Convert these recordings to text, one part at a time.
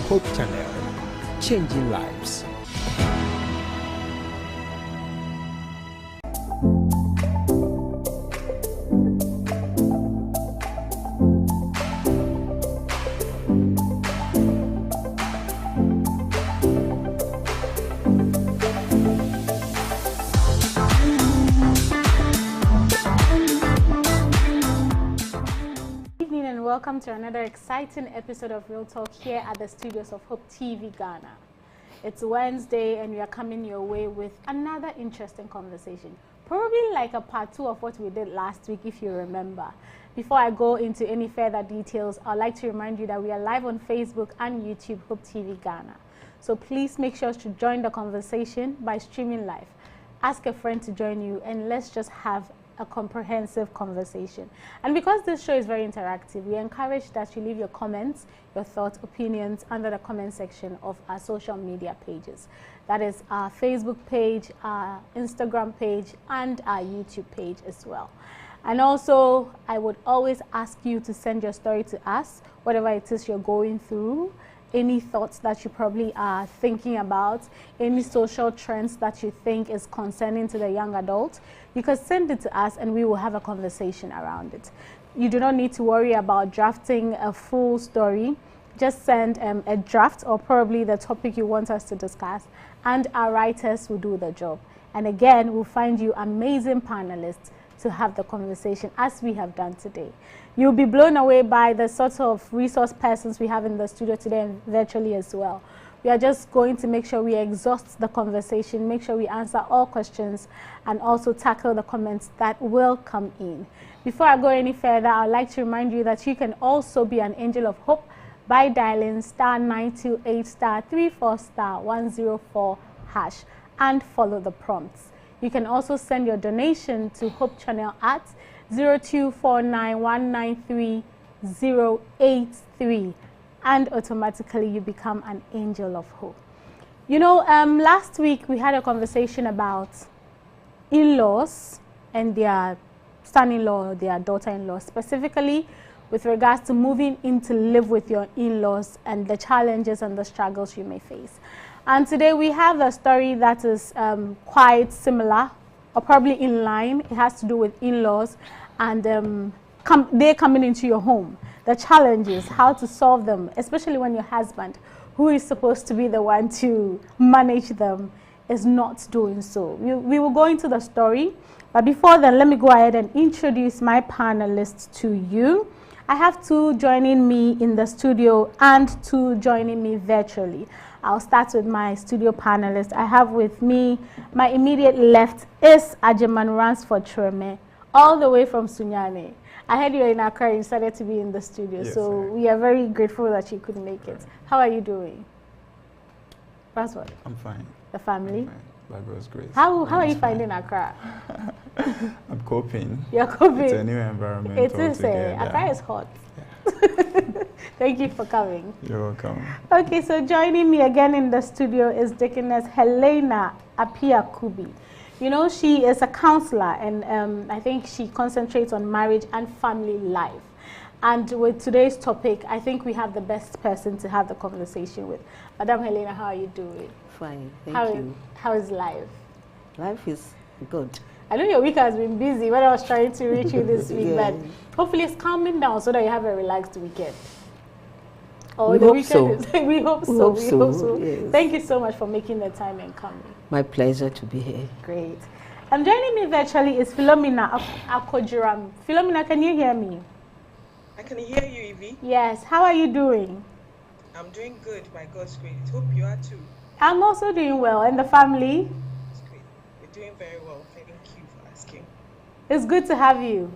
Hope Channel, changing lives. Welcome to another exciting episode of Real Talk here at the studios of Hope TV Ghana. It's Wednesday and we are coming your way with another interesting conversation. Probably like a part 2 of what we did last week, if you remember. Before I go into any further details, I'd like to remind you that we are live on Facebook and YouTube, Hope TV Ghana. So please make sure to join the conversation by streaming live. Ask a friend to join you and let's just have a comprehensive conversation. And because this show is very interactive, we encourage that you leave your comments, your thoughts, opinions under the comment section of our social media pages. That is our Facebook page, our Instagram page, and our YouTube page as well. And also, I would always ask you to send your story to us, whatever it is you're going through, any thoughts that you probably are thinking about, any social trends that you think is concerning to the young adult, you can send it to us and we will have a conversation around it. You do not need to worry about drafting a full story. Just send a draft or probably the topic you want us to discuss and our writers will do the job. And again, we'll find you amazing panelists to have the conversation as we have done today. You'll be blown away by the sort of resource persons we have in the studio today and virtually as well. We are just going to make sure we exhaust the conversation, make sure we answer all questions, and also tackle the comments that will come in. Before I go any further, I'd like to remind you that you can also be an angel of hope by dialing *928*34*104# and follow the prompts. You can also send your donation to Hope Channel at 0249193083 and automatically you become an angel of hope. You know, last week we had a conversation about in-laws and their son-in-law, their daughter-in-law, specifically with regards to moving in to live with your in-laws and the challenges and the struggles you may face. And today we have a story that is quite similar or probably in line. It has to do with in-laws and they're coming into your home. The challenges, how to solve them, especially when your husband, who is supposed to be the one to manage them, is not doing so. We will go into the story, but before then, let me go ahead and introduce my panelists to you. I have 2 joining me in the studio and 2 joining me virtually. I'll start with my studio panelist. I have with me, my immediate left is Ajeman Ransford Treme, all the way from Sunyani. I heard you were in Accra, you decided to be in the studio, yes, so we are very grateful that you could make it. How are you doing? Ransford? I'm fine. The family? I'm fine. By God's grace. How are you finding Accra? I'm coping. You're coping? It's a new environment. It is. Accra is hot. Yeah. Thank you for coming. You're welcome. Okay, so joining me again in the studio is Deaconess Helena Apia Kubi. You know, she is a counselor and I think she concentrates on marriage and family life. And with today's topic, I think we have the best person to have the conversation with. Madam Helena, how are you doing? Fine, thank you. How is life? Life is good. I know your week has been busy when I was trying to reach you this week, Yeah. but hopefully it's calming down so that you have a relaxed weekend. We hope so. We hope so. We hope so. Yes. Thank you so much for making the time and coming. My pleasure to be here. Great. Joining me virtually is Philomena Akojiram. Philomena, can you hear me? I can hear you, Evie. Yes. How are you doing? I'm doing good, by God's grace. Hope you are too. I'm also doing well. And the family? It's great. We're doing very well. Thank you for asking. It's good to have you.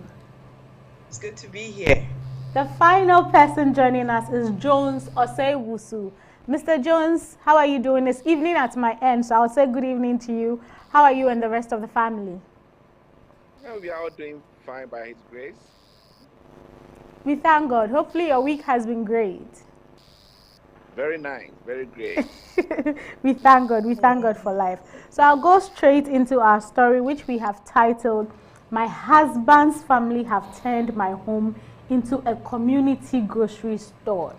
It's good to be here. The final person joining us is Jones Osei-Wusu. Mr. Jones, how are you doing? It's evening at my end, so I'll say good evening to you. How are you and the rest of the family? Well, we are all doing fine by His grace. We thank God. Hopefully your week has been great. Very nice, very great. We thank God. We thank God for life. So I'll go straight into our story, which we have titled, My Husband's Family Have Turned My Home into a Community Grocery Store.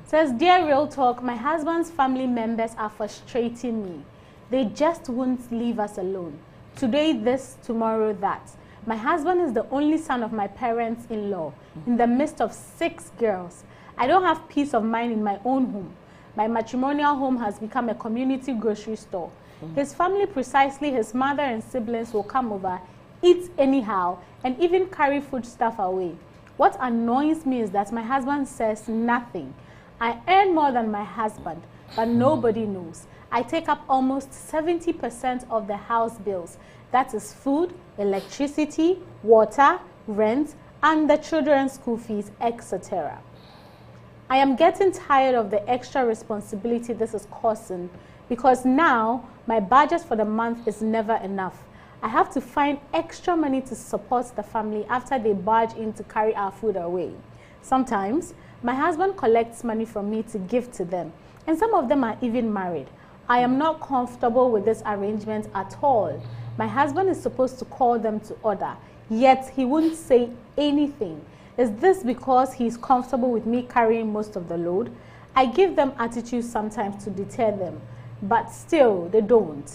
Says, dear Real Talk, my husband's family members are frustrating me. They just won't leave us alone. Today this, tomorrow that. My husband is the only son of my parents-in-law in the midst of 6 girls. I don't have peace of mind in my own home. My matrimonial home has become a community grocery store. His family, precisely his mother and siblings, will come over, eat anyhow, and even carry food stuff away. What annoys me is that my husband says nothing. I earn more than my husband, but nobody knows. I take up almost 70% of the house bills. That is food, electricity, water, rent, and the children's school fees, etc. I am getting tired of the extra responsibility this is causing, because now my budget for the month is never enough. I have to find extra money to support the family after they barge in to carry our food away. Sometimes, my husband collects money from me to give to them, and some of them are even married. I am not comfortable with this arrangement at all. My husband is supposed to call them to order, yet he won't say anything. Is this because he's comfortable with me carrying most of the load? I give them attitudes sometimes to deter them, but still they don't.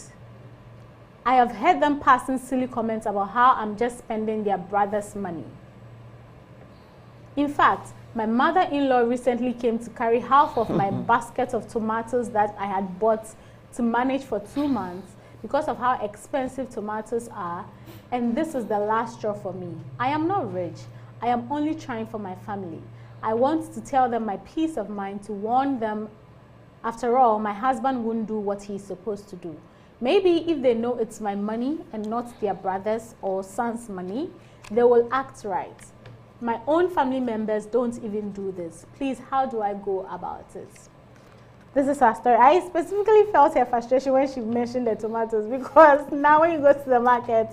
I have heard them passing silly comments about how I'm just spending their brother's money. In fact, my mother-in-law recently came to carry half of my basket of tomatoes that I had bought to manage for 2 months because of how expensive tomatoes are, and this is the last straw for me. I am not rich. I am only trying for my family. I want to tell them my peace of mind, to warn them. After all, my husband won't do what he's supposed to do. Maybe if they know it's my money and not their brother's or son's money, they will act right. My own family members don't even do this. Please, how do I go about it? This is her story. I specifically felt her frustration when she mentioned the tomatoes, because now when you go to the market,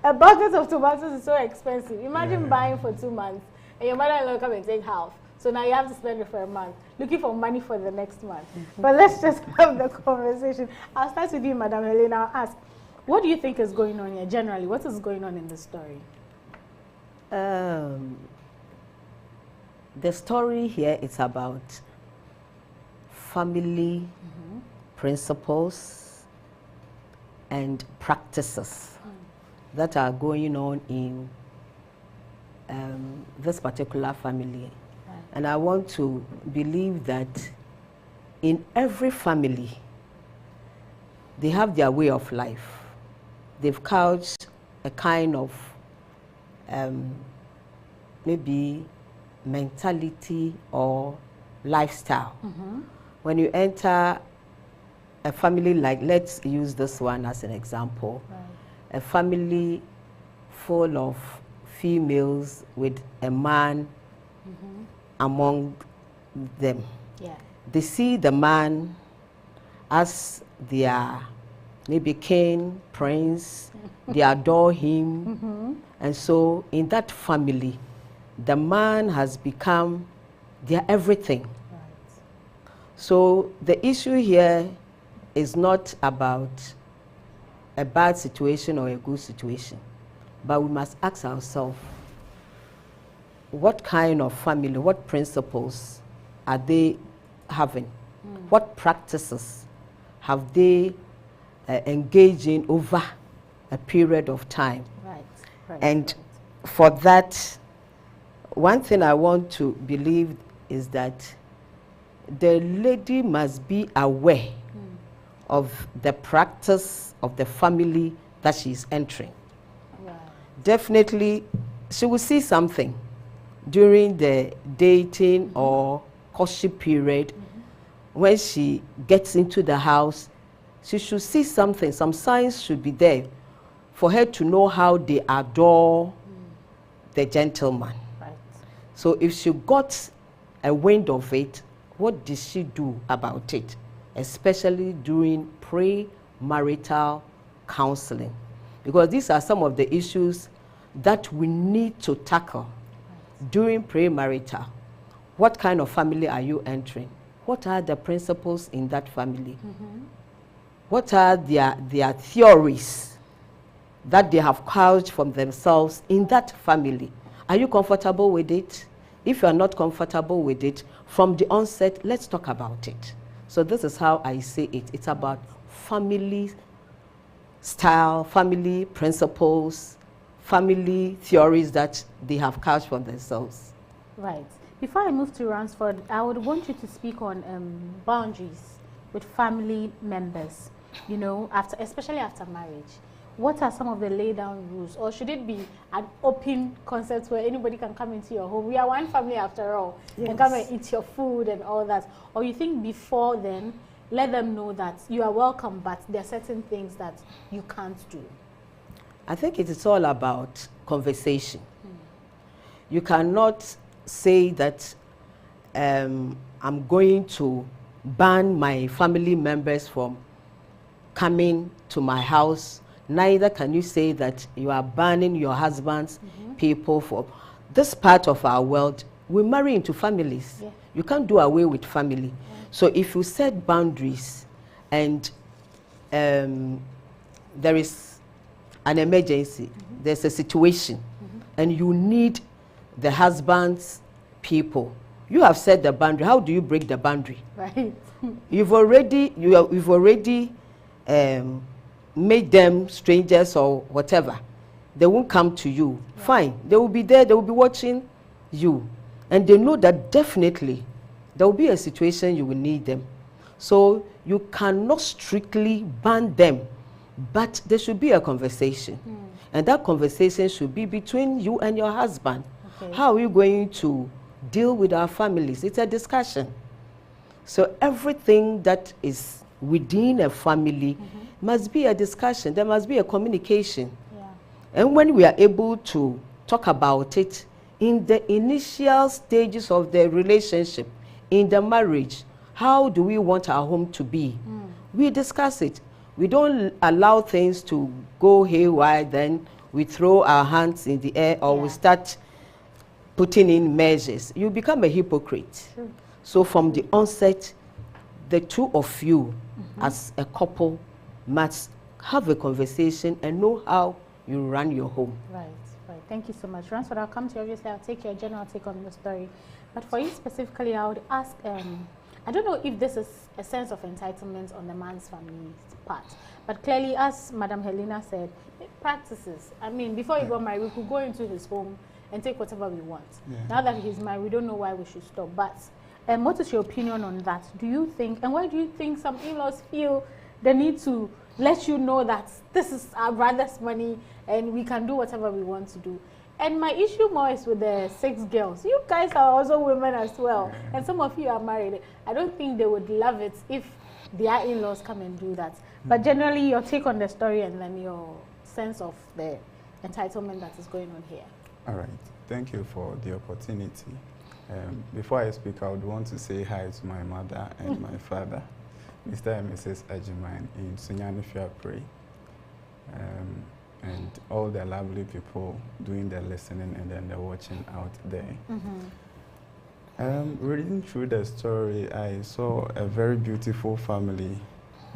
a bucket of tomatoes is so expensive. Imagine buying for 2 months and your mother-in-law come and take half. So now you have to spend it for a month, looking for money for the next month. But let's just have the conversation. I'll start with you, Madam Helena. I'll ask, what do you think is going on here generally? What is going on in the story? The story here is about family principles and practices that are going on in this particular family. Right. And I want to believe that in every family, they have their way of life. They've couched a kind of maybe mentality or lifestyle. When you enter a family, like, let's use this one as an example, a family full of females with a man among them. They see the man as their maybe king, prince, they adore him, and so in that family, the man has become their everything. So the issue here is not about a bad situation or a good situation, but we must ask ourselves, what kind of family, what principles are they having? What practices have they engaged in over a period of time? And for that, one thing I want to believe is that the lady must be aware of the practice of the family that she's entering. Definitely, she will see something during the dating or courtship period. When she gets into the house, she should see something. Some signs should be there for her to know how they adore the gentleman. So if she got a wind of it, what did she do about it? Especially during pre-marital counseling. Because these are some of the issues that we need to tackle during pre-marital. What kind of family are you entering? What are the principles in that family? What are their theories that they have couched from themselves in that family? Are you comfortable with it? If you are not comfortable with it, from the onset, let's talk about it. So this is how I say it. It's about family style, family principles, family theories that they have couched for themselves. Right. Before I move to Ransford, I would want you to speak on boundaries with family members, you know, especially after marriage. What are some of the laid down rules? Or should it be an open concept where anybody can come into your home? We are one family after all. Yes. And come and eat your food and all that. Or you think before then, let them know that you are welcome, but there are certain things that you can't do? I think it is all about conversation. You cannot say that I'm going to ban my family members from coming to my house. Neither can you say that you are banning your husband's people for this part of our world. We marry into families. Yeah. You can't do away with family. Yeah. So if you set boundaries and there is an emergency, there's a situation, and you need the husband's people, you have set the boundary. How do you break the boundary? Right. You've already made them strangers or whatever. They won't come to you. Yeah. Fine. They will be there. They will be watching you. And they know that definitely there will be a situation you will need them. So you cannot strictly ban them, but there should be a conversation. And that conversation should be between you and your husband. Okay. How are you going to deal with our families? It's a discussion. So everything that is within a family must be a discussion. There must be a communication. Yeah. And when we are able to talk about it in the initial stages of the relationship, in the marriage, how do we want our home to be? We discuss it. We don't allow things to go haywire, then we throw our hands in the air, or we start putting in measures. You become a hypocrite. Sure. So from the onset, the two of you as a couple must have a conversation and know how you run your home. Right, right. Thank you so much. Ransford, I'll come to you. Obviously, I'll take your general take on the story. But for you specifically, I would ask, I don't know if this is a sense of entitlement on the man's family's part, but clearly, as Madam Helena said, it practices. I mean, before he got married, we could go into his home and take whatever we want. Yeah. Now that he's married, we don't know why we should stop. But what is your opinion on that? Do you think, and why do you think some in-laws feel the need to let you know that this is our brother's money and we can do whatever we want to do? And my issue more is with the 6 girls. You guys are also women as well. And some of you are married. I don't think they would love it if their in-laws come and do that. But generally, your take on the story and then your sense of the entitlement that is going on here. All right. Thank you for the opportunity. Before I speak, I would want to say hi to my mother and my father, Mr. and Mrs. Ajiman in Sunyani Fiapre. And all the lovely people doing the listening and then the watching out there. Reading through the story, I saw a very beautiful family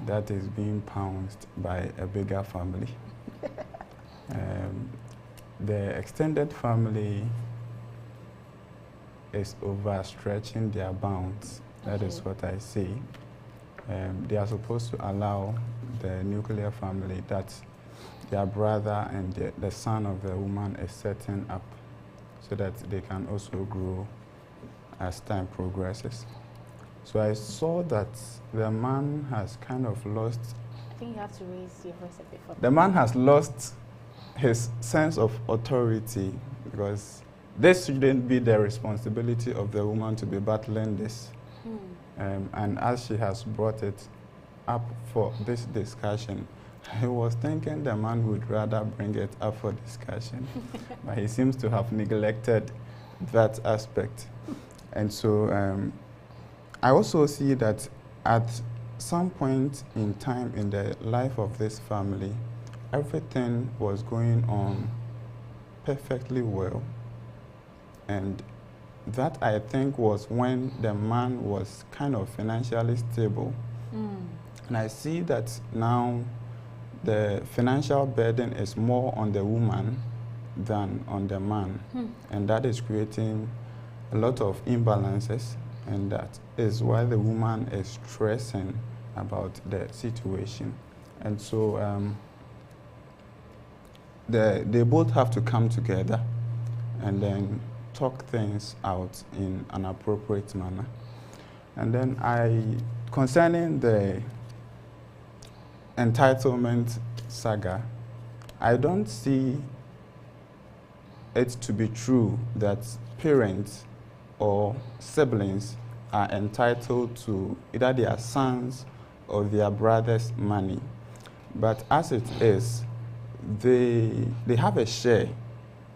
that is being pounced by a bigger family. The extended family is overstretching their bounds. That is what I see. They are supposed to allow the nuclear family that their brother and the son of the woman is setting up so that they can also grow as time progresses. So I saw that the man has kind of lost... I think you have to raise your voice a bit for the man has lost his sense of authority, because this shouldn't be the responsibility of the woman to be battling this. And as she has brought it up for this discussion, I was thinking the man would rather bring it up for discussion, but he seems to have neglected that aspect. And so I also see that at some point in time in the life of this family, everything was going on perfectly well. And that, I think, was when the man was kind of financially stable. And I see that now the financial burden is more on the woman than on the man. And that is creating a lot of imbalances, and that is why the woman is stressing about the situation. And so they both have to come together and then talk things out in an appropriate manner. And then concerning the entitlement saga, I don't see it to be true that parents or siblings are entitled to either their sons or their brothers' money. But as it is, they have a share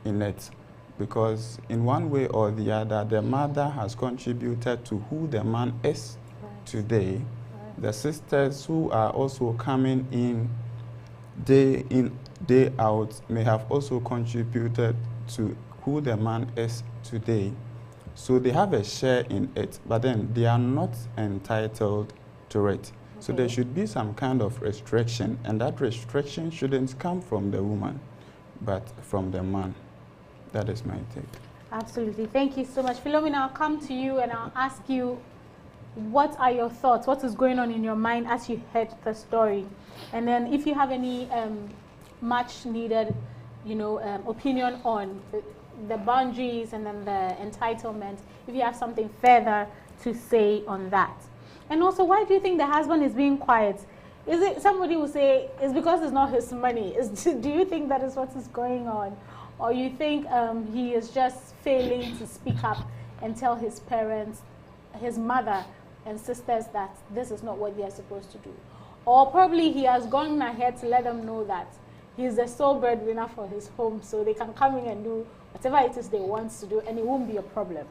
in it, because in one way or the other, the mother has contributed to who the man is today. The sisters who are also coming in, day out, may have also contributed to who the man is today. So they have a share in it, but then they are not entitled to it. So there should be some kind of restriction, and that restriction shouldn't come from the woman, but from the man. That is my take. Absolutely. Thank you so much. Philomena, I'll come to you and I'll ask you, what are your thoughts? What is going on in your mind as you heard the story? And then if you have any much needed, opinion on the boundaries and then the entitlement, if you have something further to say on that. And also, why do you think the husband is being quiet? Is it, somebody will say, it's because it's not his money. Do you think that is what is going on? Or you think he is just failing to speak up and tell his parents, his mother and sisters, that this is not what they are supposed to do? Or probably he has gone ahead to let them know that he is the sole breadwinner for his home, so they can come in and do whatever it is they want to do, and it won't be a problem.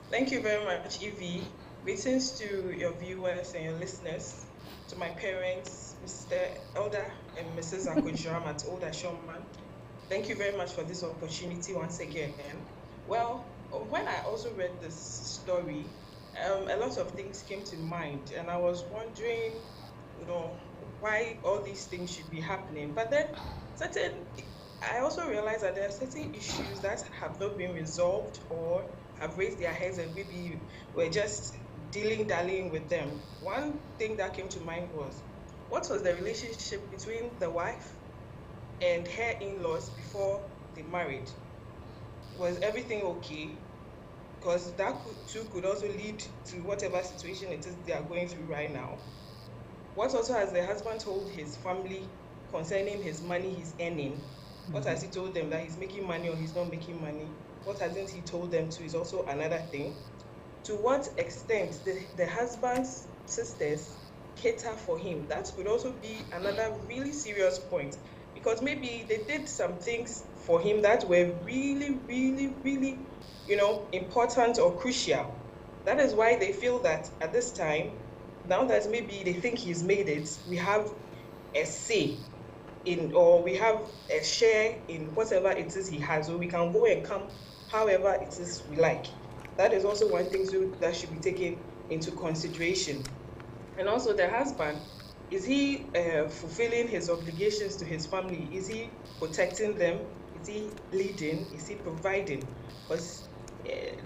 Thank you very much, Evie. Greetings to your viewers and your listeners, to my parents, Mr. Elder and Mrs. Akujram at Old Ashoman. Thank you very much for this opportunity once again. Well, when I also read this story, a lot of things came to mind, and I was wondering, why all these things should be happening. But then I also realized that there are certain issues that have not been resolved or have raised their heads, and maybe we're just dallying with them. One thing that came to mind was, what was the relationship between the wife and her in-laws before they married? Was everything okay? Because that could also lead to whatever situation it is they are going through right now. What also has the husband told his family concerning his money he's earning? What has he told them, that he's making money or he's not making money? What hasn't he told them to is also another thing. To what extent the husband's sisters cater for him? That could also be another really serious point, because maybe they did some things for him that were really, really, really, important or crucial. That is why they feel that at this time, now that maybe they think he's made it, we have a say in, or we have a share in whatever it is he has, or we can go and come however it is we like. That is also one thing that should be taken into consideration. And also the husband, is he fulfilling his obligations to his family? Is he protecting them? Is he leading? Is he providing? Because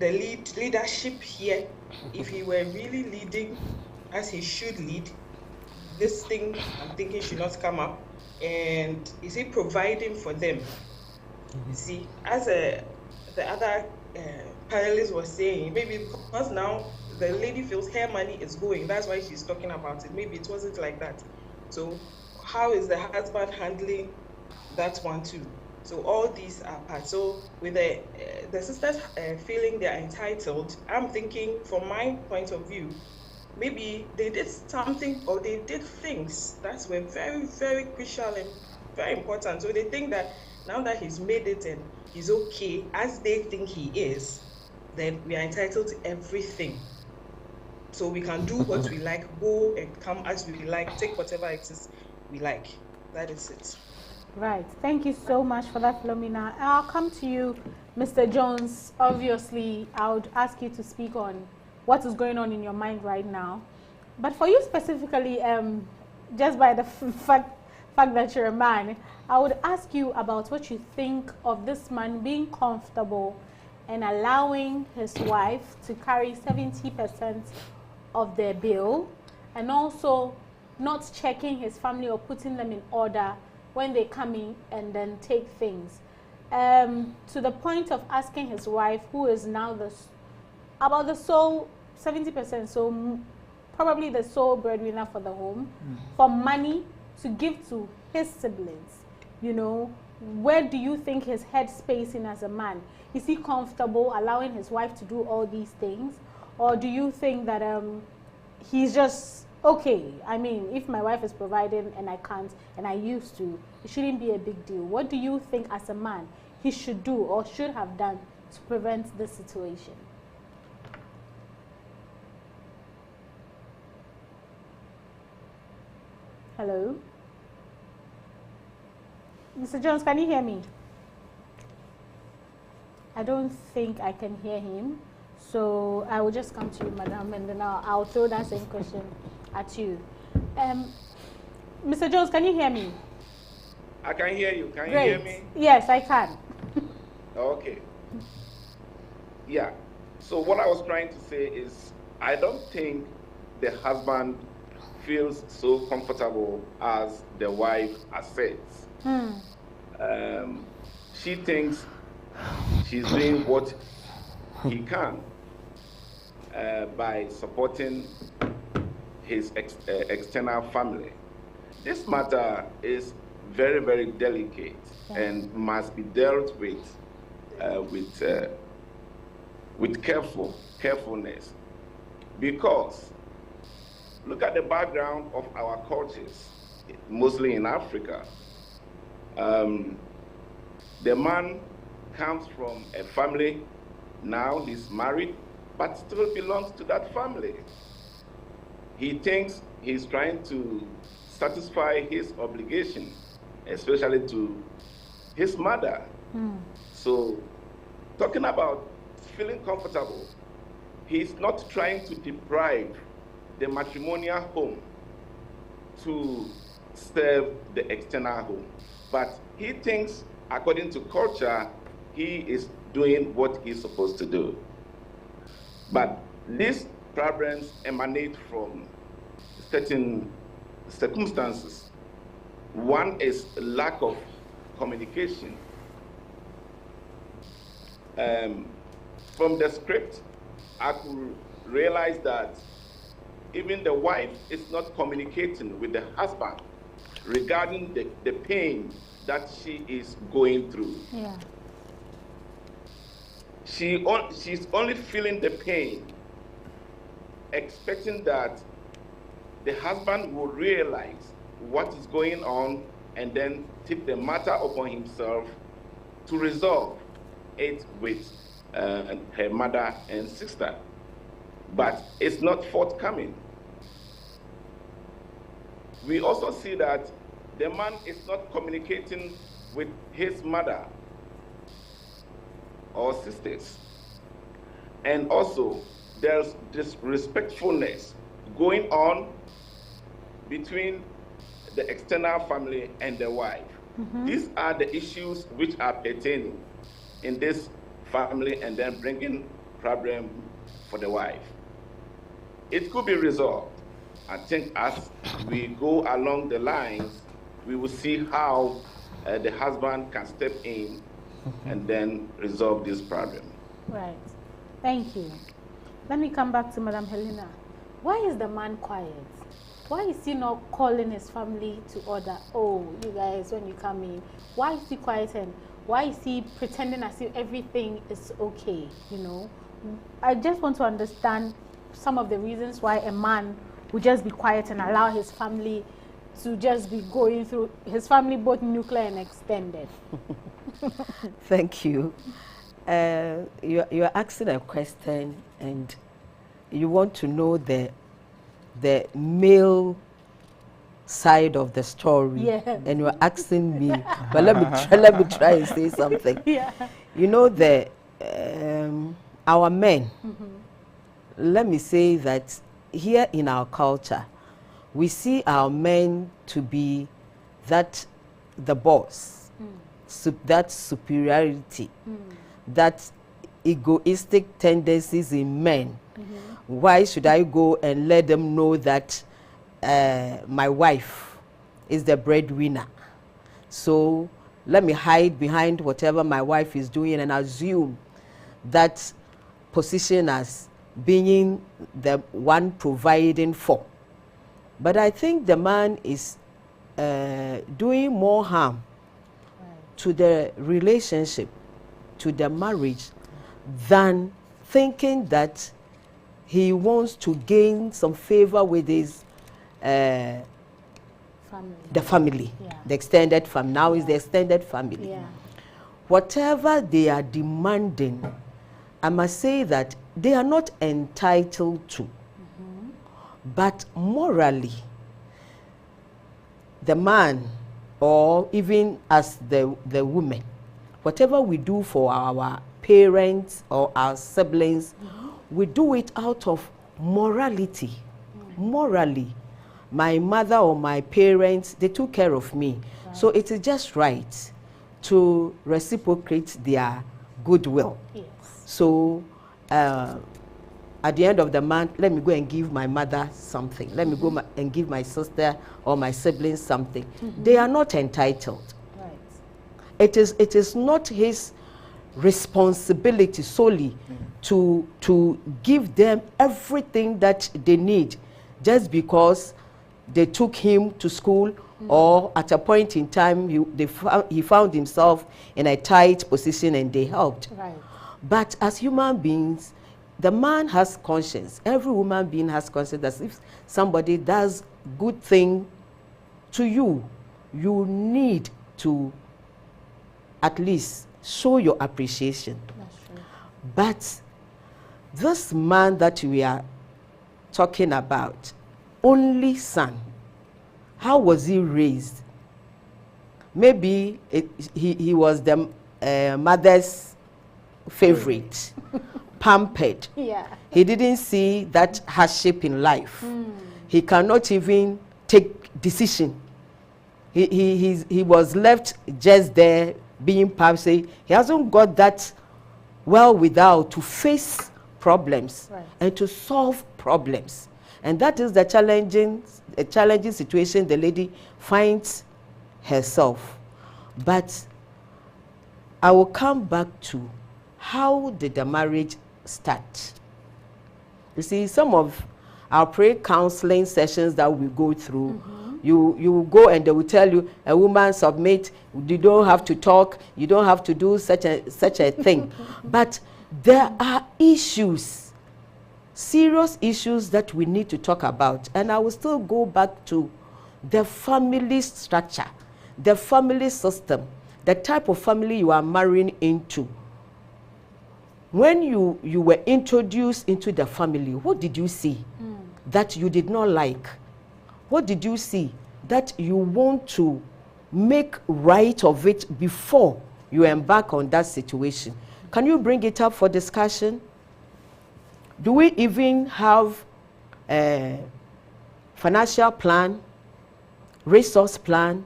the leadership here, if he were really leading as he should lead, this thing I'm thinking should not come up. And is he providing for them? You see, as the other panelist was saying, maybe because now the lady feels her money is going, that's why she's talking about it. Maybe it wasn't like that. So how is the husband handling that one too? So all these are parts. So with the sisters feeling they're entitled, I'm thinking from my point of view, maybe they did something or they did things that were very, very crucial and very important. So they think that now that he's made it and he's okay as they think he is, then we are entitled to everything. So we can do what we like, go and come as we like, take whatever it is we like. That is it. Right. Thank you so much for that, Philomena. I'll come to you, Mr. Jones. Obviously, I would ask you to speak on what is going on in your mind right now. But for you specifically, just by the fact that you're a man, I would ask you about what you think of this man being comfortable and allowing his wife to carry 70% of their bill, and also not checking his family or putting them in order when they come in and then take things. To the point of asking his wife, who is now about the sole 70%, so probably the sole breadwinner for the home, for money to give to his siblings. You know, where do you think his head space in as a man? Is he comfortable allowing his wife to do all these things, or do you think that he's just okay? I mean, if my wife is providing and I can't, and I used to, it shouldn't be a big deal. What do you think as a man he should do or should have done to prevent this situation? Hello? Mr. Jones, can you hear me? I don't think I can hear him. So I will just come to you, madam, and then I'll throw that same question at you. Mr. Jones, can you hear me? I can hear you. Can Great. you hear me? Yes, I can. Okay. Yeah. So what I was trying to say is, I don't think the husband feels so comfortable as the wife asserts. She thinks she's doing what he can by supporting his external family. This matter is very, very delicate and must be dealt with carefulness, because look at the background of our cultures, mostly in Africa. The man comes from a family, now he's married, but still belongs to that family. He thinks he's trying to satisfy his obligation, especially to his mother. So, talking about feeling comfortable, he's not trying to deprive the matrimonial home to serve the external home, but he thinks, according to culture, he is doing what he's supposed to do. But these problems emanate from certain circumstances. One is lack of communication. From the script, I could realize that even the wife is not communicating with the husband regarding the pain that she is going through. Yeah. She's only feeling the pain, expecting that the husband will realize what is going on and then take the matter upon himself to resolve it with her mother and sister. But it's not forthcoming. We also see that the man is not communicating with his mother or sisters. And also, there's disrespectfulness going on between the external family and the wife. These are the issues which are pertaining in this family and then bringing problem for the wife. It could be resolved. I think as we go along the lines, we will see how the husband can step in and then resolve this problem. Right. Thank you. Let me come back to Madam Helena. Why is the man quiet? Why is he not calling his family to order? Oh, you guys, when you come in, why is he quiet, and why is he pretending as if everything is okay? You know, I just want to understand some of the reasons why a man would just be quiet and allow his family to just be going through, his family both nuclear and extended. Thank you. You're asking a question and you want to know the male side of the story, Yeah. and you're asking me, but let me try and say something. Yeah. You know, our men, let me say that here in our culture, we see our men to be that the boss, that superiority, that egoistic tendencies in men. Why should I go and let them know that my wife is the breadwinner? So let me hide behind whatever my wife is doing and assume that position as being the one providing for. But I think the man is doing more harm to the relationship, to the marriage, than thinking that he wants to gain some favor with his Family. the family, Yeah. the extended family. Now is the extended family. Yeah. Whatever they are demanding, I must say that they are not entitled to. But morally, the man, or even as the woman, whatever we do for our parents or our siblings, we do it out of morality. Morally, my mother or my parents, they took care of me. So it is just right to reciprocate their goodwill. Yes. So at the end of the month, let me go and give my mother something. Let me go and give my sister or my siblings something. They are not entitled. Right. It is not his responsibility solely to give them everything that they need just because they took him to school or at a point in time he found himself in a tight position and they helped. Right. But as human beings, the man has conscience. Every human being has conscience that if somebody does good thing to you, you need to at least show your appreciation. That's true. But this man that we are talking about, only son, how was he raised? Maybe he was the mother's favorite, pampered. Yeah. He didn't see that hardship in life. He cannot even take decision. He was left just there being passive. He hasn't got that well without to face problems and to solve problems. And that is the challenging situation the lady finds herself. But I will come back to how did the marriage start? You see, some of our prayer counseling sessions that we go through, you go and they will tell you, a woman submit, you don't have to talk, you don't have to do such a thing. But there are issues, serious issues that we need to talk about. And I will still go back to the family structure, the family system, the type of family you are marrying into. When you were introduced into the family, what did you see that you did not like? What did you see that you want to make right of it before you embark on that situation? Can you bring it up for discussion? Do we even have a financial plan, resource plan?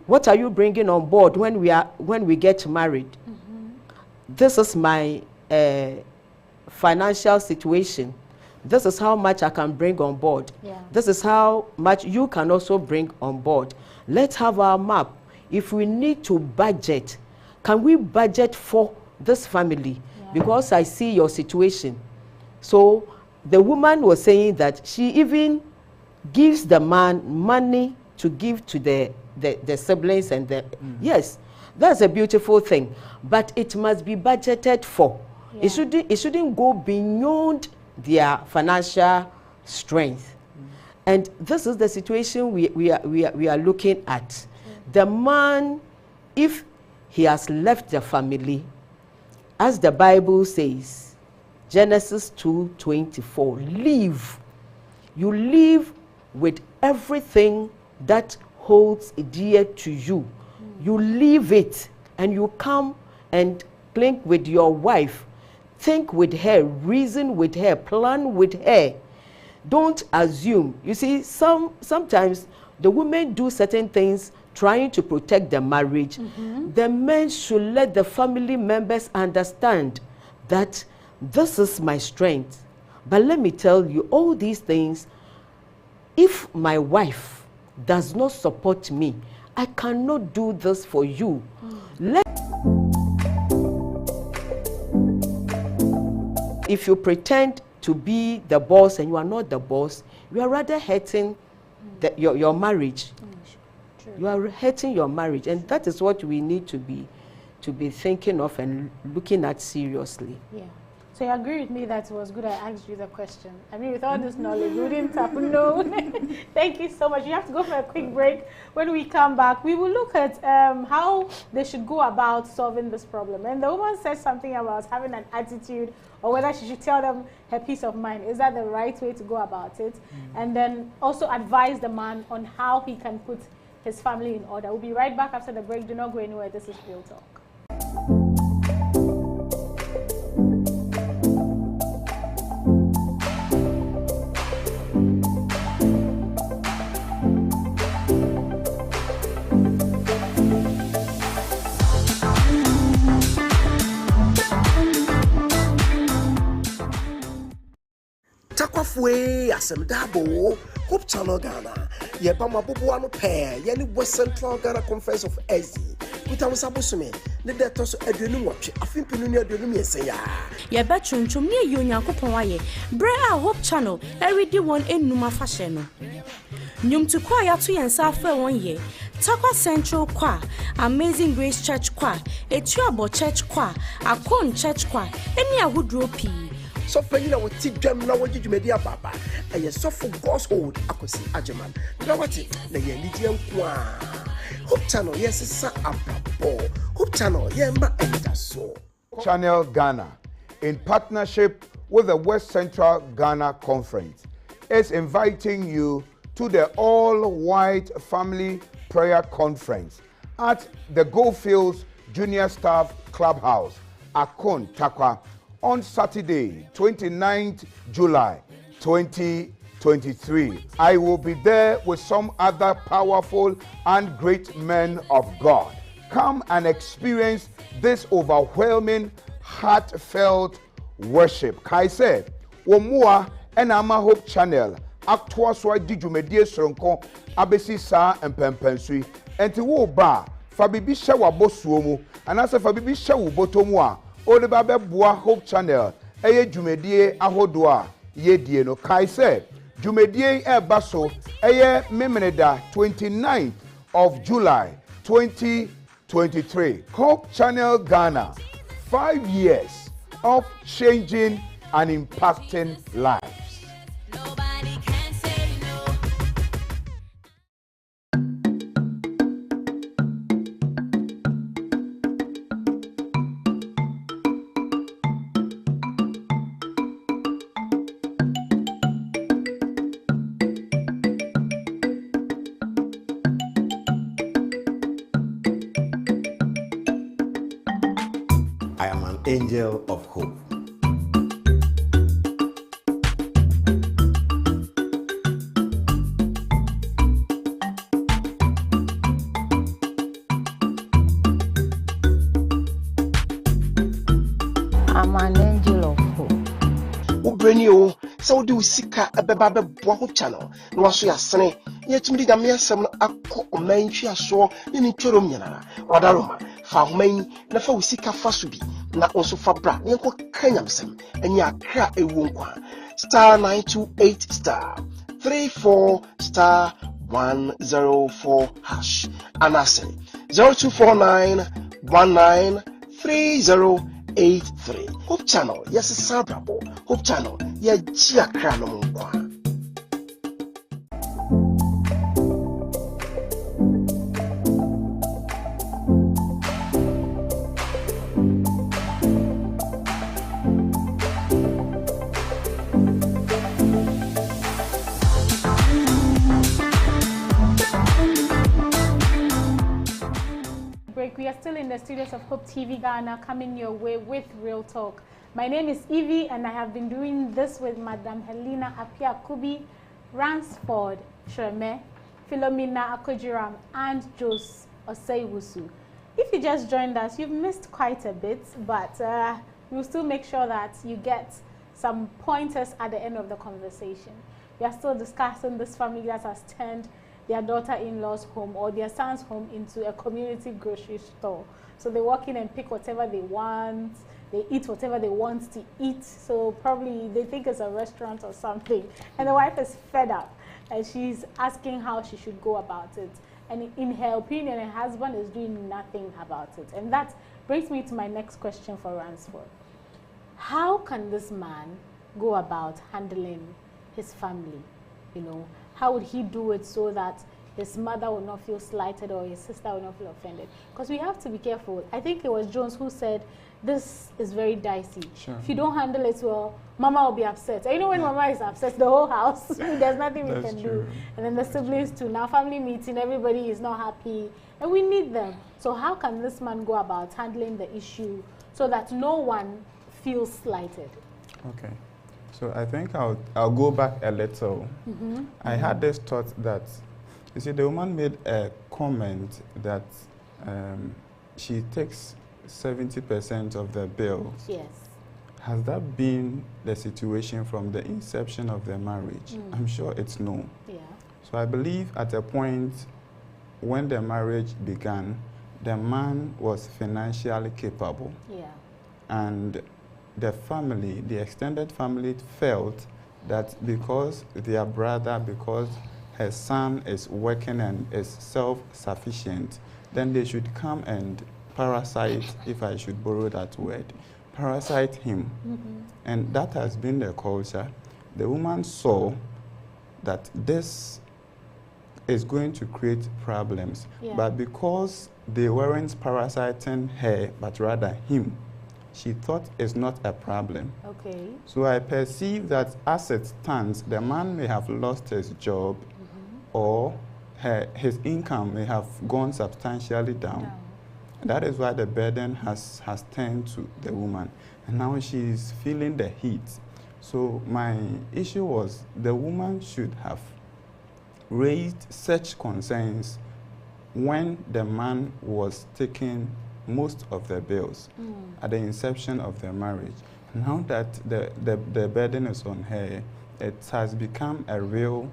What are you bringing on board when we get married? This is my financial situation. This is how much I can bring on board. Yeah. This is how much you can also bring on board. Let's have our map. If we need to budget, can we budget for this family? Yeah. Because I see your situation. So the woman was saying that she even gives the man money to give to the siblings and the yes, that's a beautiful thing, but it must be budgeted for. Yeah. It shouldn't go beyond their financial strength. And this is the situation we are looking at. The man, if he has left the family, as the Bible says, Genesis 2:24, leave. You live with everything that holds dear to you. You leave it and you come and cling with your wife. Think with her, reason with her, plan with her. Don't assume. You see, sometimes the women do certain things trying to protect the marriage. The men should let the family members understand that this is my strength. But let me tell you, all these things, if my wife does not support me, I cannot do this for you. If you pretend to be the boss and you are not the boss, you are rather hurting your marriage. You are hurting your marriage, and that is what we need to be thinking of and looking at seriously. Yeah. So you agree with me that it was good I asked you the question? I mean, with all this knowledge, we wouldn't have known. Thank you so much. You have to go for a quick break. When we come back, we will look at how they should go about solving this problem. And the woman said something about having an attitude, or whether she should tell them her peace of mind. Is that the right way to go about it? And then also advise the man on how he can put his family in order. We'll be right back after the break. Do not go anywhere. This is Real Talk. Takwafwe asemdabo Hope Channel Ghana yeba mabubu anu pair yani West Central Ghana Conference of Ezi kuta sabusume ne deto so aduonu nwotwe afimpinu ne aduonu mienseya yeba chunchum ne yonyankopon waye bre a Hope Channel everyday won enuma fashe no nyum to kwa ya to yensa afa won ye Takwa Central kwa Amazing Grace Church kwa Etuabo Church kwa Akon Church kwa eni ahudro pi so penina wati dwam na wodi dwumedi ababa eye so for God's hold akosi ajeman na wati na ye nidi nkwa Hope Channel yes sa ababo Hope Channel ye ma endaso Channel Ghana in partnership with the West Central Ghana Conference is inviting you to the all-white family prayer conference at the Goldfields Junior Staff Clubhouse, Akon Takwa, on Saturday, 29th July 2023. I will be there with some other powerful and great men of God. Come and experience this overwhelming, heartfelt worship. Kai said, Womua and Ama Hope Channel, Actua Swa Dijumedie Sronko, Abesi Sa and Pempensui, and to wo ba, Fabibi Shawa Bosuomu, and as a Fabibi Shawu Botomua. Ode babe boa Hope Channel eye dwumedie ahodoa ye die no kai se dwumedie e baso eye memeneda 29th of July 2023. Hope Channel Ghana, 5 years of changing and impacting lives. Nobody can say no. I am an angel of hope. I'm an angel of hope. Ubreni o so do sika ebeba beboa Hope Channel na waso ya sene ye tumidi ga mesem no akọ omanhwi aso ne ni tworom nyana wadaroma fa homan na fa usika faso bi na onso fa bra ne ko kanyamsem anya akra ewu nkwa *928 *34 *104 hash anase 0249 193083. Hope Channel yes sabrabo Hope Channel ye ji akra no nkwa. We are still in the studios of Hope TV Ghana, coming your way with Real Talk. My name is Evie, and I have been doing this with Madam Helena Apia Kubi, Ransford Shreme, Philomena Akojiram, and Jose Oseiwusu. If you just joined us, you've missed quite a bit, but we'll still make sure that you get some pointers at the end of the conversation. We are still discussing this family that has turned their daughter-in-law's home or their son's home into a community grocery store. So they walk in and pick whatever they want, they eat whatever they want to eat. So probably they think it's a restaurant or something. And the wife is fed up and she's asking how she should go about it. And in her opinion, her husband is doing nothing about it. And that brings me to my next question for Ransford. How can this man go about handling his family? You know, how would he do it so that his mother will not feel slighted or his sister will not feel offended? Because we have to be careful. I think it was Jones who said, this is very dicey. Sure. If you don't handle it well, Mama will be upset. And you know when Mama is upset, the whole house, there's nothing we can do. And then the siblings too. Now family meeting, everybody is not happy. And we need them. So how can this man go about handling the issue so that no one feels slighted? Okay. So I think I'll go back a little. I had this thought that, you see, the woman made a comment that she takes 70% of the bills. Yes. Has that been the situation from the inception of the marriage? I'm sure it's no. Yeah. So I believe at a point when the marriage began, the man was financially capable. Yeah. And the family, the extended family, felt that because their brother, because her son is working and is self-sufficient, then they should come and parasite, if I should borrow that word, parasite him. And that has been the culture. The woman saw that this is going to create problems. But because they weren't parasiting her, but rather him, she thought it's not a problem. Okay. So I perceive that as it stands, the man may have lost his job or his income may have gone substantially down. That is why the burden has turned to the woman. And now she's feeling the heat. So my issue was the woman should have raised such concerns when the man was taking most of the bills at the inception of the marriage. Now that the burden is on her, it has become a real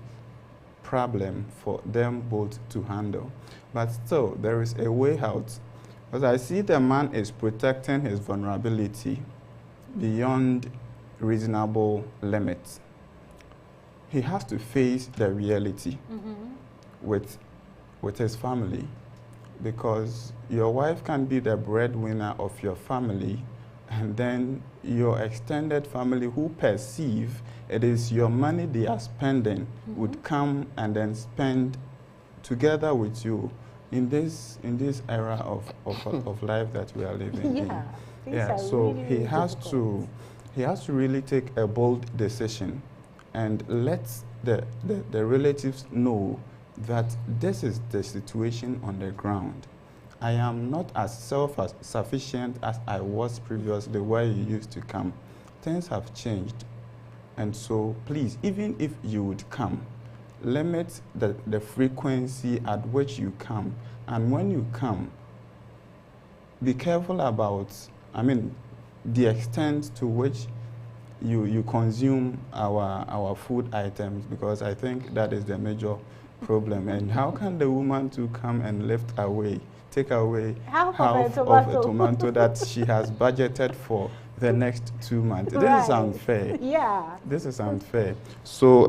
problem for them both to handle. But still, there is a way out. Because I see the man is protecting his vulnerability beyond reasonable limits. He has to face the reality with his family, because your wife can be the breadwinner of your family, and then your extended family who perceive it is your money they are spending would come and then spend together with you in this era of life that we are living in. Yeah, so really, he has to really take a bold decision and let the relatives know that this is the situation on the ground. I am not as self-sufficient as I was previously where you used to come. Things have changed. And so please, even if you would come, limit the frequency at which you come. And when you come, be careful about, the extent to which you consume our food items, because I think that is the major problem. And how can the woman to come and take away half of a tomato that she has budgeted for the next 2 months? Right. This is unfair. Yeah. This is unfair. So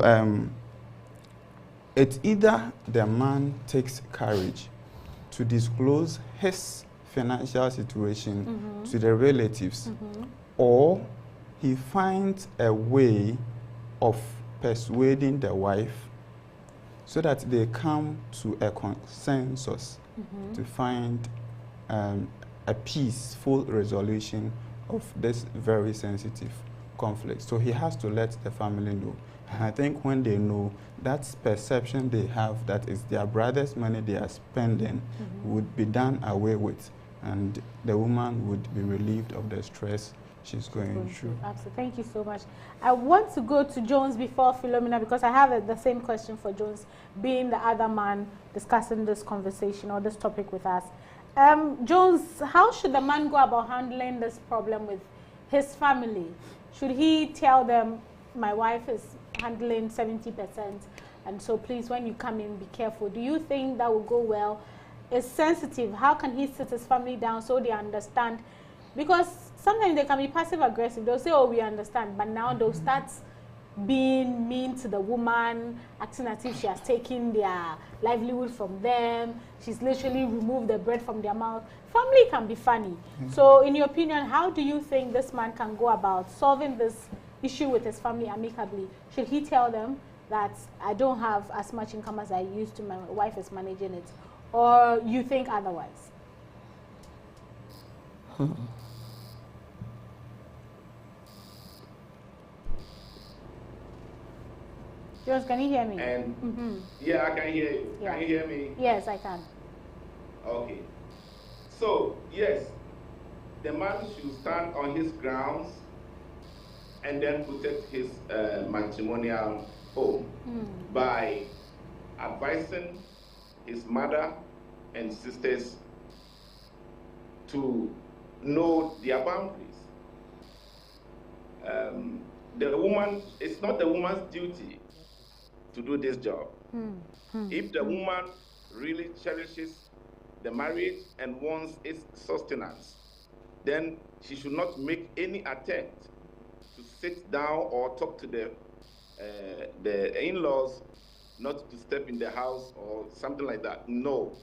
it's either the man takes courage to disclose his financial situation to the relatives, or he finds a way of persuading the wife so that they come to a consensus to find a peaceful resolution of this very sensitive conflict. So he has to let the family know. And I think when they know, that perception they have that it's their brother's money they are spending would be done away with, and the woman would be relieved of the stress she's going through. Absolutely. Thank you so much. I want to go to Jones before Philomena, because I have the same question for Jones, being the other man discussing this conversation or this topic with us. Jones, how should the man go about handling this problem with his family, should he tell them, my wife is handling 70%, and so please, when you come in, be careful? Do you think that will go well? It's sensitive. How can he sit his family down so they understand? Because sometimes they can be passive aggressive. They'll say, oh, we understand, but now they'll start being mean to the woman, acting as if she has taken their livelihood from them. She's literally removed the bread from their mouth. Family can be funny. So in your opinion, how do you think this man can go about solving this issue with his family amicably? Should he tell them that I don't have as much income as I used to, my wife is managing it? Or you think otherwise? Jones, can you hear me? And yeah, I can hear you. Yeah. Can you hear me? Yes, I can. Okay. So, yes, the man should stand on his grounds and then protect his matrimonial home by advising his mother and sisters to know their boundaries. The woman, it's not the woman's duty to do this job. If the woman really cherishes the marriage and wants its sustenance, then she should not make any attempt to sit down or talk to the in-laws not to step in the house or something like that. No.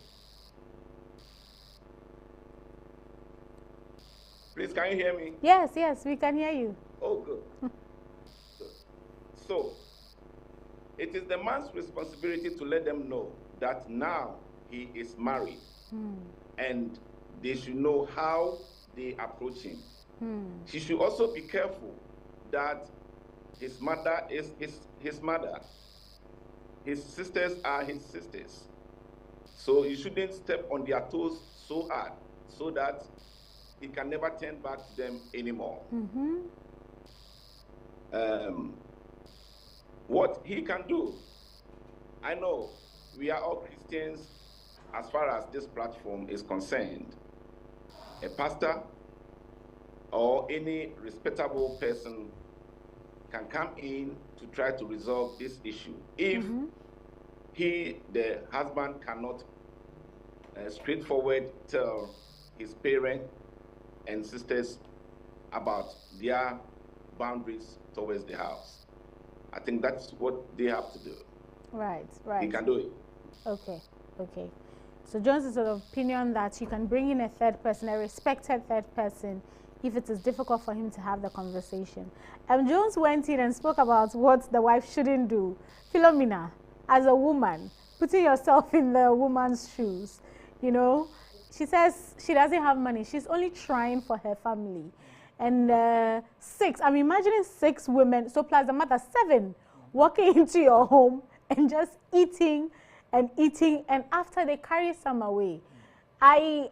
Please, can you hear me? Yes, yes, we can hear you. Oh, good. So, it is the man's responsibility to let them know that now he is married and they should know how they approach him. She should also be careful that his mother is his mother. His sisters are his sisters. So you shouldn't step on their toes so hard so that he can never turn back to them anymore. What he can do, I know we are all Christians as far as this platform is concerned. A pastor or any respectable person can come in to try to resolve this issue. If the husband cannot straightforward tell his parents and sisters about their boundaries towards the house, I think that's what they have to do. Right, right. He can do it. Okay, okay. So Jones is of the opinion that you can bring in a third person, a respected third person, if it is difficult for him to have the conversation. Jones went in and spoke about what the wife shouldn't do. Philomena, as a woman, putting yourself in the woman's shoes, you know, she says she doesn't have money. She's only trying for her family. And 6, I'm imagining 6 women, so plus the mother, 7, walking into your home and just eating and eating, and after they carry some away. I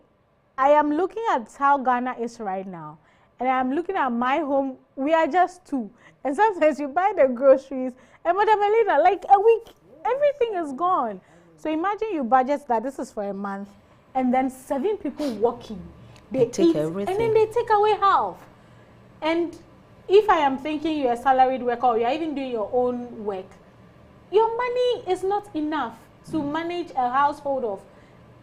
am looking at how Ghana is right now, and I'm looking at my home. We are just 2, and sometimes you buy the groceries, and Madam Elena, like a week, everything is gone. So imagine you budget that this is for a month, and then 7 people walking, they take eat, everything, and then they take away half. And if I am thinking you're a salaried worker or you're even doing your own work, your money is not enough to manage a household of,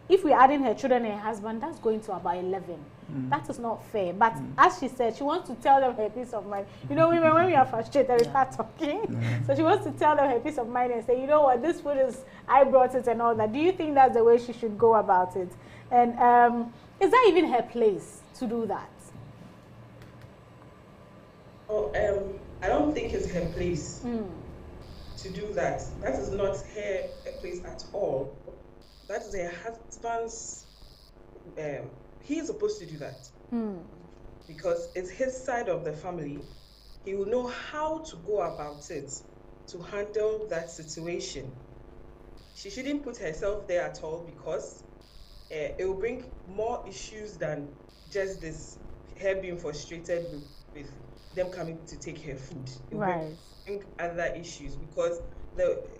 if we're adding her children and her husband, that's going to about 11. That is not fair. But as she said, she wants to tell them her peace of mind. You know, women, when we are frustrated, we start talking. So she wants to tell them her peace of mind and say, you know what, this food is, I brought it and all that. Do you think that's the way she should go about it? And is that even her place to do that? Oh, I don't think it's her place to do that. That is not her place at all. That is her husband's. He is supposed to do that because it's his side of the family. He will know how to go about it to handle that situation. She shouldn't put herself there at all because it will bring more issues than just this, her being frustrated with them coming to take her food. It will bring other issues because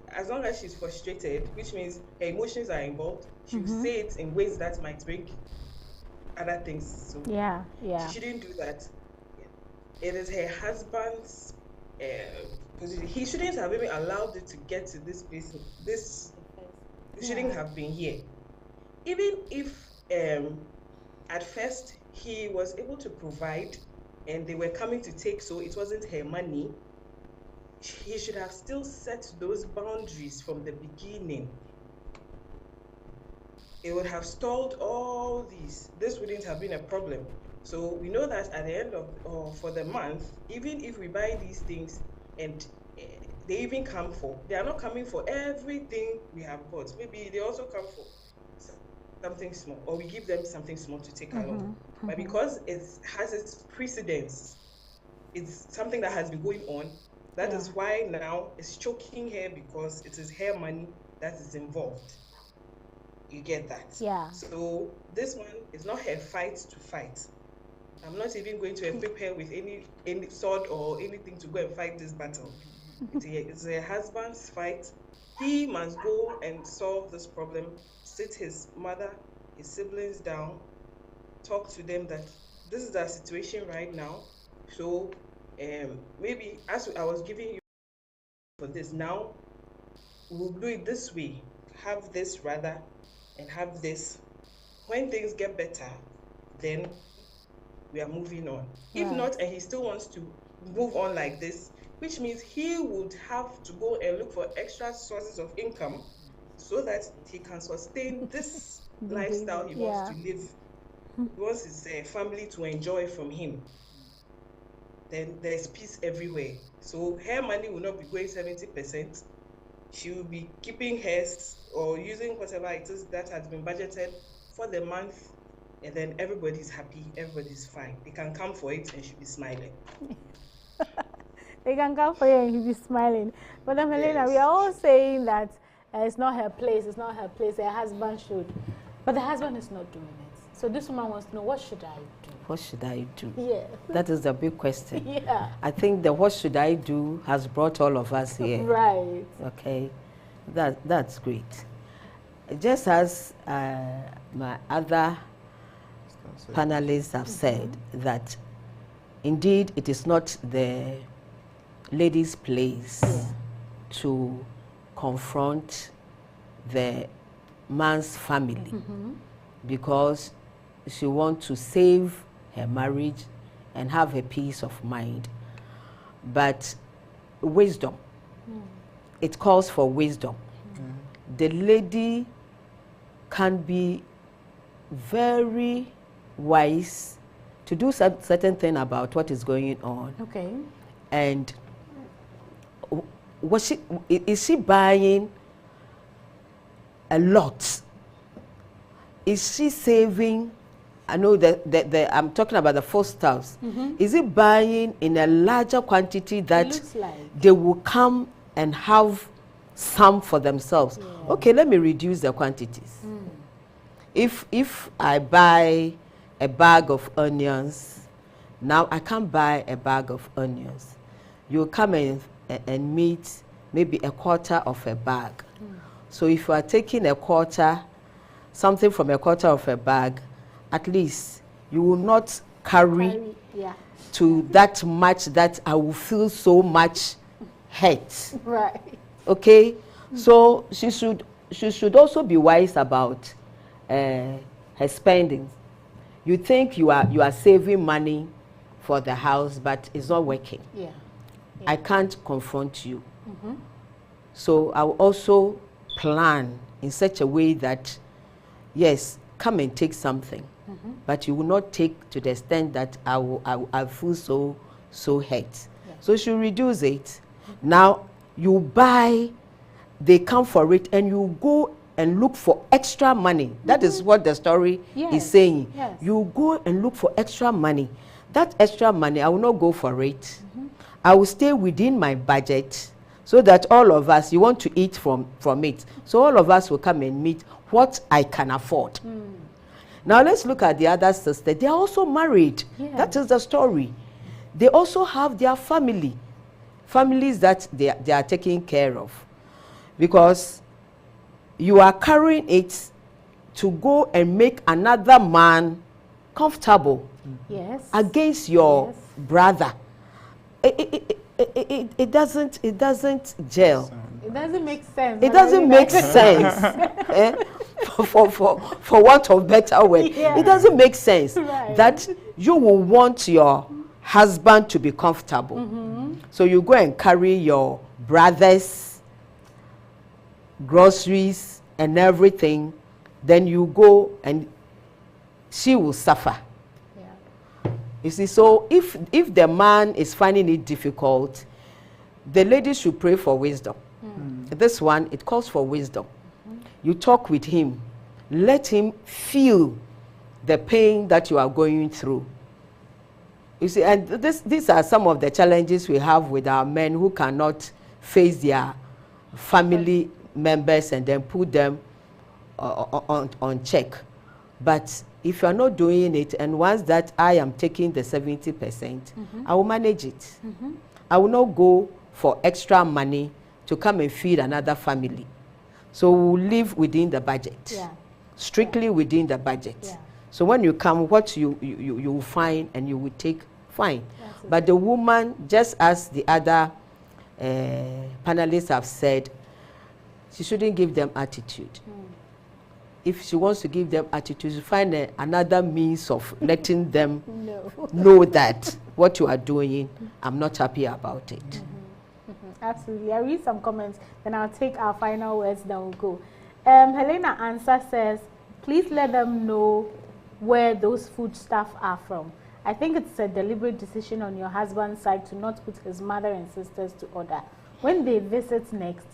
as long as she's frustrated, which means her emotions are involved, she will say it in ways that might bring other things. So yeah. she shouldn't do that. it is her husband's position. He shouldn't have even allowed it to get to this place. This shouldn't have been here. Even if at first he was able to provide and they were coming to take, so it wasn't her money, he should have still set those boundaries from the beginning. It would have stalled all these. This wouldn't have been a problem. So we know that at the end of for the month, even if we buy these things and they even come for, they are not coming for everything we have bought. Maybe they also come for something small, or we give them something small to take along. But because it has its precedence, it's something that has been going on. That is why now it's choking her, because it is her money that is involved. You get that? Yeah. So this one is not her fight to fight. I'm not even going to equip her with any sword or anything to go and fight this battle. It's her husband's fight. He must go and solve this problem, sit his mother, his siblings down, talk to them that this is our situation right now. So maybe as I was giving you for this, now we'll do it this way. Have this rather and have this. When things get better, then we are moving on. If not, and he still wants to move on like this, which means he would have to go and look for extra sources of income so that he can sustain this lifestyle he wants to live. He wants his family to enjoy from him. Then there's peace everywhere. So her money will not be going 70%. She will be keeping hers or using whatever it is that has been budgeted for the month, and then everybody's happy, everybody's fine. They can come for it and she'll be smiling. They can come for you and he'll be smiling. But Helena, we are all saying that it's not her place, it's not her place, her husband should. But the husband is not doing it. So this woman wants to know, what should I do? What should I do? Yeah. That is the big question. Yeah. I think the what should I do has brought all of us here. Right. Okay. That's great. Just as my other panelists have said, that indeed it is not the lady's place to confront the man's family because she wants to save her marriage and have a peace of mind. But wisdom, it calls for wisdom. The lady can be very wise to do some certain thing about what is going on. Okay. And is she buying a lot? Is she saving? I know that I'm talking about the foodstuffs. Is it buying in a larger quantity that they will come and have some for themselves? Okay, let me reduce the quantities. If I buy a bag of onions, now I can't buy a bag of onions. You come and meet maybe a quarter of a bag. So if you are taking something from a quarter of a bag, at least you will not carry to that much that I will feel so much hurt. Right. Okay? So she should also be wise about her spending. You think you are saving money for the house, but it's not working. Yeah. I can't confront you. So I will also plan in such a way that, yes, come and take something, but you will not take to the extent that I feel so hurt. Yeah. So she reduce it. Now you buy, they come for it, and you go and look for extra money. That is what the story is saying. Yes. You go and look for extra money. That extra money, I will not go for it. I will stay within my budget so that all of us, you want to eat from it. So all of us will come and meet what I can afford. Now let's look at the other sister. They are also married. Yeah. That is the story. They also have their families that they are taking care of. Because you are carrying it to go and make another man comfortable against your brother. it doesn't gel. It doesn't make sense. It doesn't make sense. For want of better word, Yeah. it doesn't make sense Right. that you will want your husband to be comfortable. So you go and carry your brother's groceries and everything, then you go and she will suffer. Yeah. You see, so if the man is finding it difficult, the lady should pray for wisdom. This one, it calls for wisdom. You talk with him, let him feel the pain that you are going through. You see, and these are some of the challenges we have with our men who cannot face their family members and then put them on check. But if you are not doing it, and once that I am taking the 70%, I will manage it. I will not go for extra money to come and feed another family. So we'll live within the budget, Yeah. strictly within the budget. Yeah. So when you come, what you will find and you will take, fine. But the woman, just as the other panelists have said, she shouldn't give them attitude. If she wants to give them attitude, she find another means of letting them know that what you are doing, I'm not happy about it. Absolutely. I'll read some comments, then I'll take our final words, then we'll go. Helena Answer says, please let them know where those food stuff are from. I think it's a deliberate decision on your husband's side to not put his mother and sisters to order. When they visit next,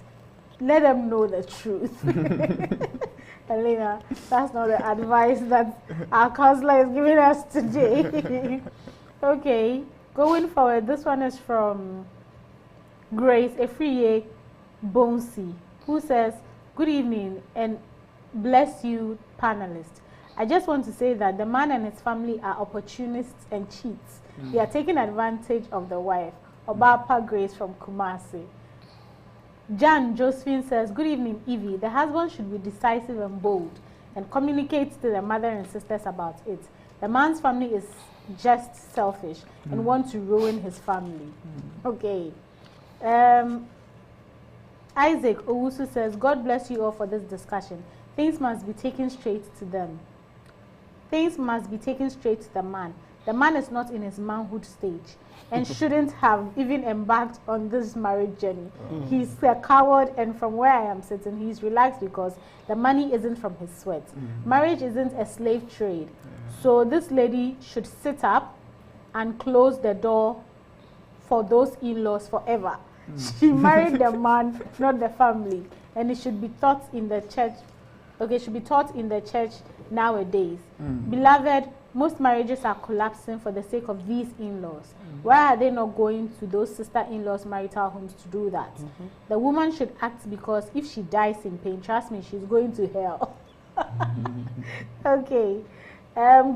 let them know the truth. Helena, that's not the advice that our counselor is giving us today. Okay, going forward, this one is from Grace Efriye Bonsi, who says, good evening and bless you, panelists. I just want to say that the man and his family are opportunists and cheats. They are taking advantage of the wife. Obapa Grace from Kumasi. Jan Josephine says, good evening, Evie. The husband should be decisive and bold and communicate to the mother and sisters about it. The man's family is just selfish and want to ruin his family. Okay. Isaac Owusu says, God bless you all for this discussion. Things must be taken straight to them. Things must be taken straight to the man. The man is not in his manhood stage and shouldn't have even embarked on this marriage journey. He's a coward, and from where I am sitting, he's relaxed because the money isn't from his sweat. Marriage isn't a slave trade. So this lady should sit up and close the door for those in-laws forever. She married the man, not the family, and it should be taught in the church. Okay, should be taught in the church nowadays. Beloved, most marriages are collapsing for the sake of these in-laws. Why are they not going to those sister-in-laws' marital homes to do that? The woman should act, because if she dies in pain, trust me, she's going to hell. Okay.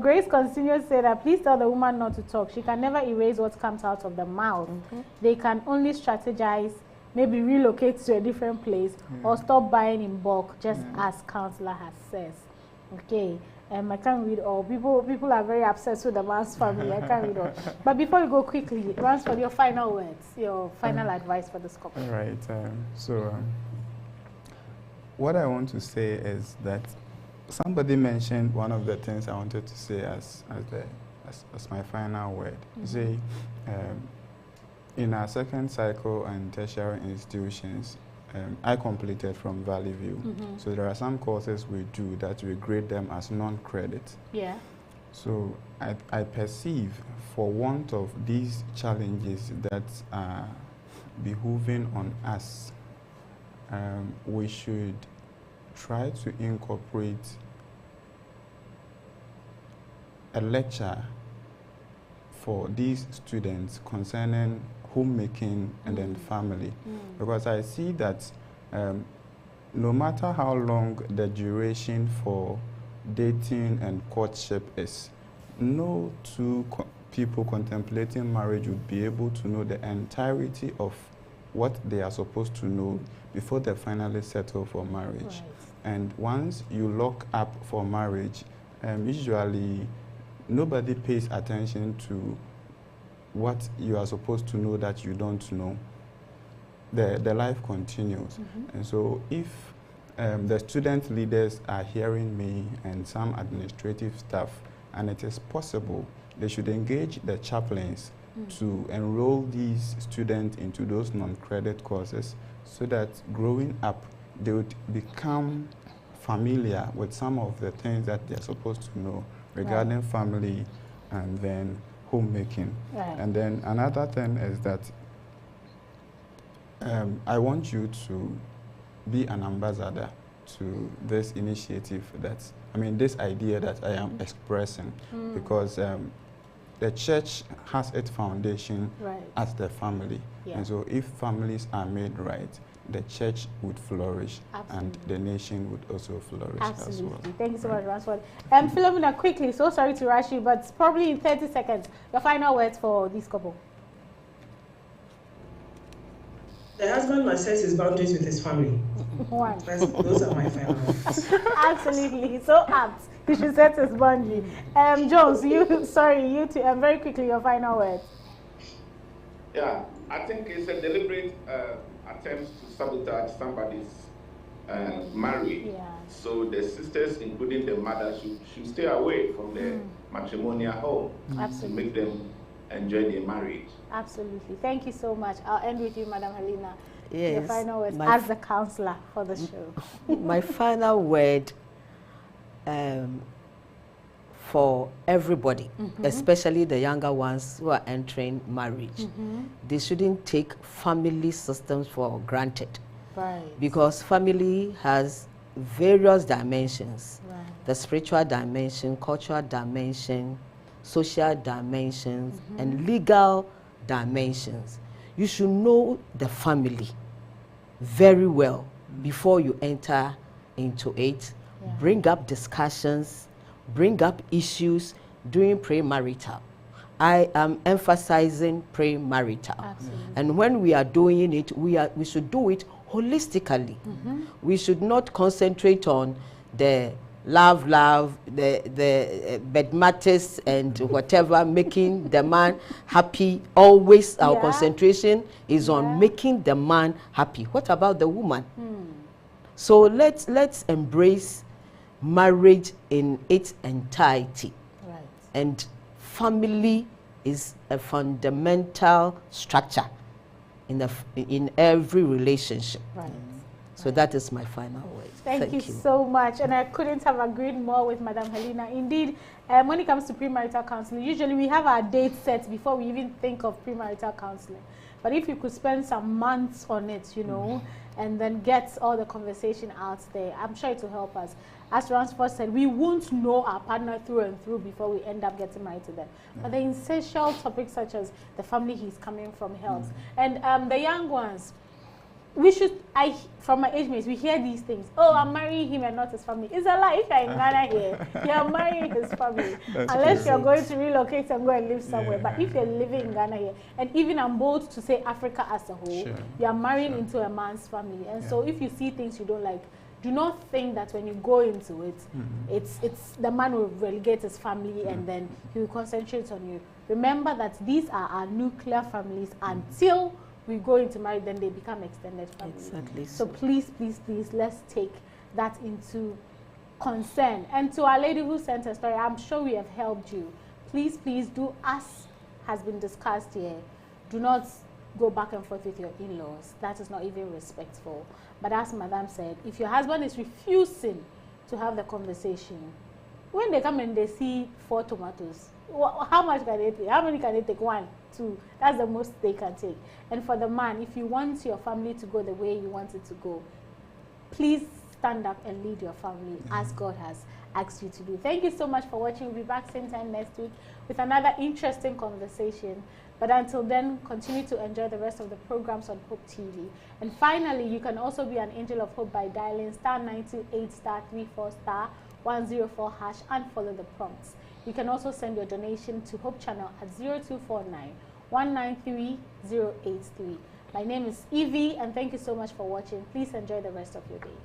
Grace continues to say that please tell the woman not to talk. She can never erase what comes out of the mouth. They can only strategize, maybe relocate to a different place or stop buying in bulk, just as counselor has says. Okay. I can't read all. People are very upset with the man's family. I can't read all. But before you go quickly, Ransford, your final words, your final advice for this couple. All right. What I want to say is that somebody mentioned one of the things I wanted to say as my final word. You see, in our second cycle and tertiary institutions, I completed from Valley View. So there are some courses we do that we grade them as non-credit. Yeah. So I perceive, for want of these challenges that are behooving on us, we should try to incorporate a lecture for these students concerning homemaking and then family, because I see that no matter how long the duration for dating and courtship is, no two people contemplating marriage would be able to know the entirety of what they are supposed to know before they finally settle for marriage. Right. And once you lock up for marriage, usually nobody pays attention to what you are supposed to know that you don't know, the life continues. And so if the student leaders are hearing me and some administrative staff, and it is possible, they should engage the chaplains to enroll these students into those non-credit courses so that growing up, they would become familiar with some of the things that they're supposed to know regarding family and then homemaking. And then another thing is that I want you to be an ambassador to this initiative this idea that I am expressing, because the church has its foundation as the family. And so if families are made right, the church would flourish and the nation would also flourish as well. Thank you so much, Ransford. Philomena, quickly, so sorry to rush you, but probably in 30 seconds, your final words for this couple. The husband must set his boundaries with his family. One. Those are my final words. Absolutely, so apt. He should set his boundary. Jones, you too, very quickly, your final words. Yeah, I think it's a deliberate attempt to sabotage somebody's marriage. So the sisters, including the mother, should stay away from the matrimonial home to make them enjoy their marriage. Absolutely. Thank you so much. I'll end with you, Madam Helena. Yes. Your final words as the counselor for the show. My final word for everybody, especially the younger ones who are entering marriage, they shouldn't take family systems for granted. Because family has various dimensions. The spiritual dimension, cultural dimension, social dimensions, and legal dimensions. You should know the family very well before you enter into it. Bring up discussions, bring up issues during premarital. I am emphasizing premarital. And when we are doing it, we should do it holistically. We should not concentrate on the love, the bed matters and whatever, making the man happy. Always our concentration is on making the man happy. What about the woman? So let's embrace marriage in its entirety. And family is a fundamental structure in every relationship. So that is my final word. Thank you so much. And I couldn't have agreed more with Madam Helena. Indeed, when it comes to premarital counseling, usually we have our date set before we even think of premarital counseling. But if you could spend some months on it, and then get all the conversation out there, I'm sure it will help us. As Ransford said, we won't know our partner through and through before we end up getting married to them. But the essential topics such as the family he's coming from, health, and the young ones, we should, from my age mates, we hear these things. Oh, I'm marrying him and not his family. It's a lie. If you're in Ghana here, you're marrying his family. Unless you're going to relocate and go and live somewhere. But if you're living in Ghana here, and even I'm bold to say Africa as a whole, you're marrying into a man's family. And so if you see things you don't like, do not think that when you go into it, it's the man will relegate his family and then he will concentrate on you. Remember that these are our nuclear families until we go into marriage, then they become extended families. Exactly. So please, please, please, let's take that into concern. And to our lady who sent a story, I'm sure we have helped you. Please, please do as has been discussed here. Do not go back and forth with your in-laws. That is not even respectful. But as Madam said, if your husband is refusing to have the conversation, when they come and they see 4 tomatoes, how much can they take? How many can they take? 1, 2. That's the most they can take. And for the man, if you want your family to go the way you want it to go, please stand up and lead your family as God has asked you to do. Thank you so much for watching. We'll be back same time next week with another interesting conversation. But until then, continue to enjoy the rest of the programs on Hope TV. And finally, you can also be an angel of hope by dialing *928*34*104# and follow the prompts. You can also send your donation to Hope Channel at 0249-193-083. My name is Evie, and thank you so much for watching. Please enjoy the rest of your day.